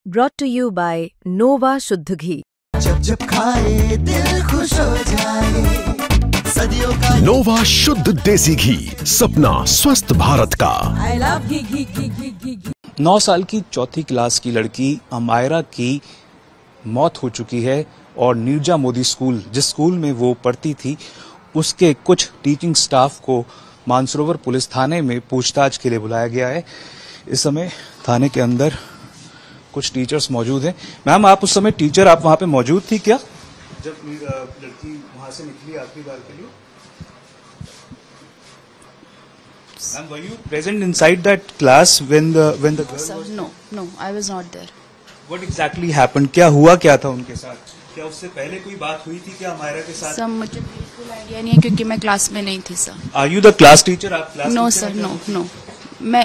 Brought to you by Nova शुद्ध घी। जब जब खाए दिल खुश हो जाए, सदियों का नोवा शुद्ध देसी घी, सपना स्वस्थ भारत का। I love घी घी घी घी घी घी। 9 साल की चौथी क्लास की लड़की अमायरा की मौत हो चुकी है और नीरजा मोदी स्कूल, जिस स्कूल में वो पढ़ती थी, उसके कुछ टीचिंग स्टाफ को मानसरोवर पुलिस थाने में पूछताछ के लिए बुलाया गया है। इस समय थाने के अंदर कुछ टीचर्स मौजूद हैं। मैम, आप उस समय टीचर आप वहां पे मौजूद थी क्या, जब लड़की वहां से निकली आखिरी बार के लिए? Ma'am, were you present inside that class when the girl Sir, was... no, I was not there. What exactly happened? क्या हुआ क्या था उनके साथ? क्या उससे पहले कोई बात हुई थी क्या अमायरा के साथ? सर, मुझे बिल्कुल आइडिया नहीं है क्योंकि मैं क्लास में नहीं थी sir. Are you the class teacher? आप क्लास नो teacher सर, हैं क्या? नो मैं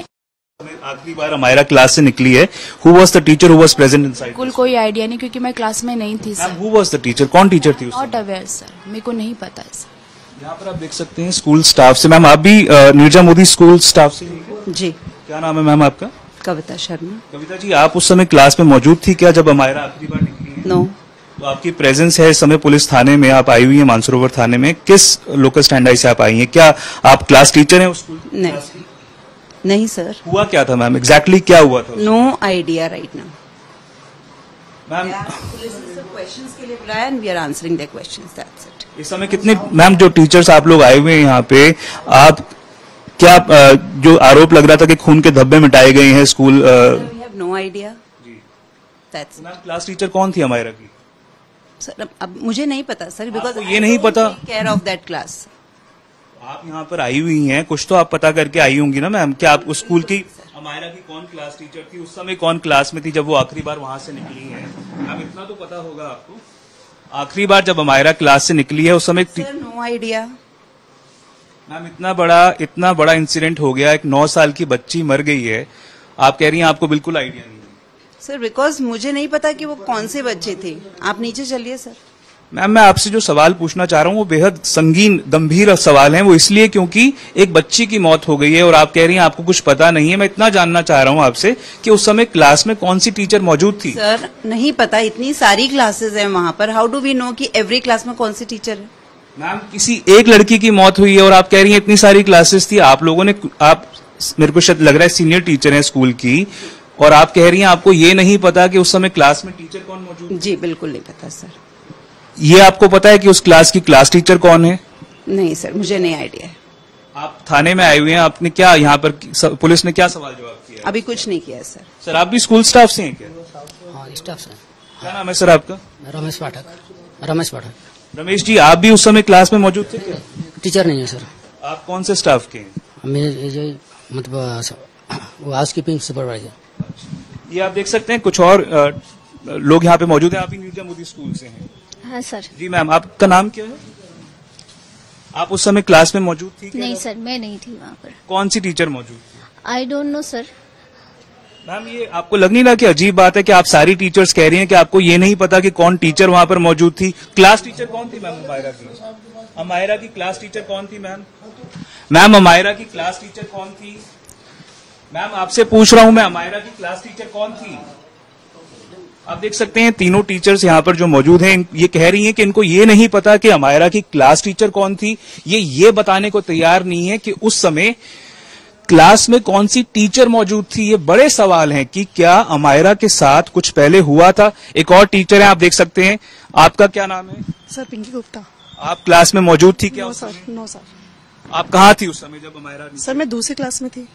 आखिरी बार अमायरा क्लास से निकली है। Who was the teacher who was present inside? बिल्कुल कोई आइडिया नहीं क्योंकि मैं क्लास में नहीं थी ma'am, sir. who was the teacher? कौन टीचर थी उसमें? नॉट अवेयर सर, मेरे को नहीं पता है सर। यहाँ पर आप देख सकते हैं स्कूल स्टाफ से। मैम, आप भी नीरजा मोदी स्कूल स्टाफ से ही हैं? जी, क्या नाम है मैम आपका? कविता शर्मा। कविता जी, आप उस समय क्लास में मौजूद थी क्या जब अमायरा आखिरी बार निकली है? नो, तो आपकी प्रेजेंस है इस समय पुलिस थाने में, आप आई हुई हैं मानसरोवर थाने में। किस लोकल स्टैंड से आप आई हैं? क्या आप क्लास टीचर हैं उस स्कूल की? नहीं नहीं सर, हुआ क्या था मैम, एग्जैक्टली क्या हुआ था? No idea right now. Ma'am, police ने सब क्वेश्चंस के लिए बुलाया and we are answering their questions, that's it. इस समय कितने मैम जो टीचर्स आप लोग आए हुए हैं यहाँ पे, आप क्या जो आरोप लग रहा था कि खून के धब्बे मिटाए गए हैं school, we have no idea, that's ma'am class teacher कौन थी अमायरा की? सर। अब मुझे नहीं पता सर, बिकॉज आपको ये नहीं पता? Care of that class. आप यहाँ पर आई हुई हैं, कुछ तो आप पता करके आई होंगी ना मैम। क्या आप उस स्कूल की अमायरा की कौन क्लास टीचर थी, उस समय कौन क्लास में थी जब वो आखिरी बार वहां से निकली है? मैम, इतना तो पता होगा आपको, आखिरी बार जब अमायरा क्लास से निकली है उस समय सर नो आइडिया। मैम, इतना बड़ा इंसिडेंट हो गया, एक 9 साल की बच्ची मर गई है, आप कह रही हैं आपको बिल्कुल आइडिया नहीं है? सर बिकॉज मुझे नहीं पता कि वो कौन से बच्चे थे। आप नीचे चलिए सर। मैम, मैं आपसे जो सवाल पूछना चाह रहा हूँ वो बेहद संगीन गंभीर सवाल है। वो इसलिए क्योंकि एक बच्ची की मौत हो गई है और आप कह रही हैं आपको कुछ पता नहीं है। मैं इतना जानना चाह रहा हूँ आपसे कि उस समय क्लास में कौन सी टीचर मौजूद थी? सर नहीं पता, इतनी सारी क्लासेस हैं वहां पर, हाउ डू वी नो कि एवरी क्लास में कौन सी टीचर है? मैम, किसी एक लड़की की मौत हुई है और आप कह रही हैं इतनी सारी क्लासेस थी। आप लोगों ने, आप मेरे को शायद लग रहा है सीनियर टीचर हैं स्कूल की, और आप कह रही हैं आपको ये नहीं पता कि उस समय क्लास में टीचर कौन मौजूद थी? जी बिल्कुल नहीं पता सर। ये आपको पता है कि उस क्लास की क्लास टीचर कौन है? नहीं सर, मुझे नहीं आइडिया है। आप थाने में आए हुए हैं, आपने क्या यहाँ पर पुलिस ने क्या सवाल जवाब किया? अभी कुछ नहीं किया है सर। सर, आप भी स्कूल स्टाफ से हैं क्या? हाँ, स्टाफ से। क्या नाम है सर आपका? रमेश पाठक। रमेश जी, आप भी उस समय क्लास में मौजूद थे क्या? टीचर नहीं है सर। आप कौन से स्टाफ के हैं? मैं मतलब वो हाउस कीपिंग सुपरवाइजर। ये आप देख सकते हैं कुछ और लोग यहाँ पे मौजूद हैं। आप भी नीरजा मोदी स्कूल से हैं? हाँ सर। जी मैम, आपका नाम क्या है? आप उस समय क्लास में मौजूद थी क्या? नहीं सर, मैं नहीं थी वहाँ पर। कौन सी टीचर मौजूद थी? I don't know sir. Ma'am, ये आपको लग नहीं रहा कि अजीब बात है कि आप सारी टीचर्स कह रही हैं कि आपको ये नहीं पता कि कौन टीचर वहां पर मौजूद थी? क्लास टीचर कौन थी मैम अमायरा की? अमायरा की क्लास टीचर कौन थी मैम? मैम, अमायरा की क्लास टीचर कौन थी? मैम, आपसे पूछ रहा हूं मैं, अमायरा की क्लास टीचर कौन थी? आप देख सकते हैं तीनों टीचर्स यहाँ पर जो मौजूद हैं, ये कह रही हैं कि इनको ये नहीं पता कि अमायरा की क्लास टीचर कौन थी। ये बताने को तैयार नहीं है कि उस समय क्लास में कौन सी टीचर मौजूद थी। ये बड़े सवाल हैं कि क्या अमायरा के साथ कुछ पहले हुआ था। एक और टीचर है, आप देख सकते हैं, आपका क्या नाम है? सर पिंकी गुप्ता। आप क्लास में मौजूद थी क्या? No sir, no sir. आप कहाँ थी उस समय जब अमायरा? सर मैं दूसरी क्लास में थी।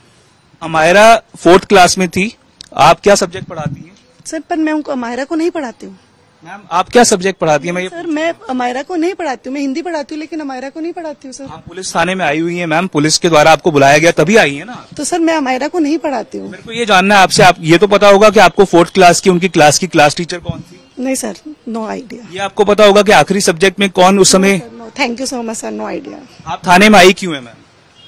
अमायरा 4th क्लास में थी। आप क्या सब्जेक्ट पढ़ाती हैं? सर पर मैं उनको अमायरा को नहीं पढ़ाती हूँ। मैम, आप क्या सब्जेक्ट पढ़ाती हैं? सर मैं अमायरा को नहीं पढ़ाती हूँ, मैं हिंदी पढ़ाती हूँ लेकिन अमायरा को नहीं पढ़ाती हूँ सर। आप पुलिस थाने में आई हुई हैं मैम, पुलिस के द्वारा आपको बुलाया गया तभी आई है ना? तो सर मैं अमायरा को नहीं पढ़ाती हूँ। मेरे को ये जानना है आपसे, आप ये तो पता होगा कि आपको 4th क्लास की उनकी क्लास की क्लास टीचर कौन थी? नहीं सर, नो आइडिया। ये आपको पता होगा कि आखिरी सब्जेक्ट में कौन उस समय? Thank you so much sir, no idea. आप थाने में आई क्यों है मैम?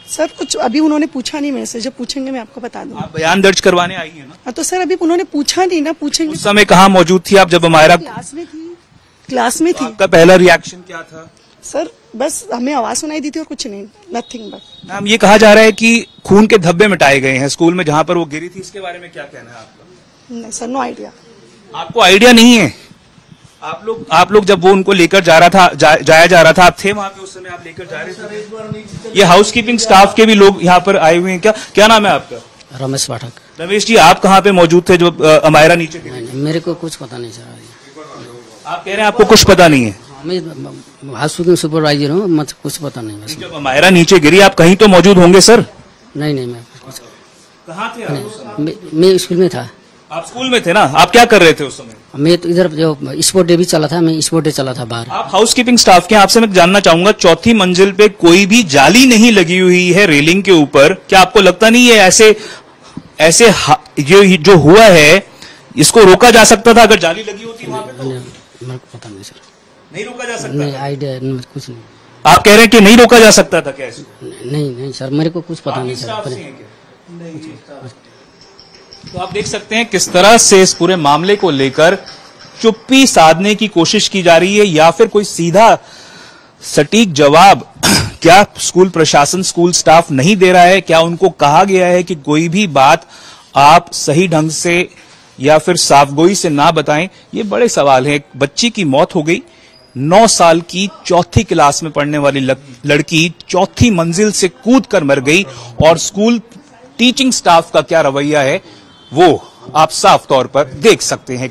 सर कुछ अभी उन्होंने पूछा नहीं मेरे से, जब पूछेंगे मैं आपको बता दूंगा। आप बयान दर्ज करवाने आई है ना? तो सर अभी उन्होंने पूछा नहीं ना, पूछेंगे। उस समय कहाँ मौजूद थी आप जब अमायरा क्लास में थी, क्लास में थी। आपका पहला रिएक्शन क्या था? सर बस हमें आवाज सुनाई दी थी और कुछ नहीं, नथिंग बट। मैम, ये कहा जा रहा है कि खून के धब्बे मिटाए गए हैं स्कूल में जहाँ पर वो गिरी थी, इसके बारे में क्या कहना है आपका? नहीं सर, नो आइडिया। आपको आइडिया नहीं है? आप लोग जब वो उनको लेकर जा रहा था जाया जा रहा था, आप थे वहां पे उस समय, आप लेकर जा रहे थे? ये हाउसकीपिंग स्टाफ के भी लोग यहाँ पर आए हुए हैं क्या? क्या नाम है आपका? रमेश पाठक। रमेश जी, आप कहाँ पे मौजूद थे जब अमायरा नीचे गिरी? मेरे को कुछ पता नहीं सर। आप कह रहे हैं आपको कुछ पता नहीं है? मैं हाउसकीपिंग सुपरवाइजर हूँ, मुझे कुछ पता नहीं बस। जब अमायरा नीचे गिरी आप कहीं तो मौजूद होंगे सर? नहीं मैं कुछ कहाँ थे आप? मैं स्कूल में था। आप स्कूल में थे ना? आप क्या कर रहे थे उस समय? मैं तो इधर जो स्पोर्ट डे भी चला था, मैं स्पोर्ट डे चला था बाहर। आप हाउसकीपिंग स्टाफ के, आपसे मैं जानना चाहूंगा, चौथी मंजिल पे कोई भी जाली नहीं लगी हुई है रेलिंग के ऊपर, क्या आपको लगता नहीं है ऐसे जो हुआ है इसको रोका जा सकता था अगर जाली लगी होती वहां पे? तो मेरे को पता नहीं सर। नहीं रोका जा सकता? नहीं आइडिया कुछ नहीं। आप कह रहे हैं कि नहीं रोका जा सकता था? कैसे? नहीं सर, मेरे को कुछ पता नहीं सर। तो आप देख सकते हैं किस तरह से इस पूरे मामले को लेकर चुप्पी साधने की कोशिश की जा रही है, या फिर कोई सीधा सटीक जवाब क्या स्कूल प्रशासन, स्कूल स्टाफ नहीं दे रहा है? क्या उनको कहा गया है कि कोई भी बात आप सही ढंग से या फिर साफगोई से ना बताएं? ये बड़े सवाल हैं। एक बच्ची की मौत हो गई, 9 साल की चौथी क्लास में पढ़ने वाली लड़की चौथी मंजिल से कूद कर मर गई, और स्कूल टीचिंग स्टाफ का क्या रवैया है वो आप साफ तौर पर देख सकते हैं।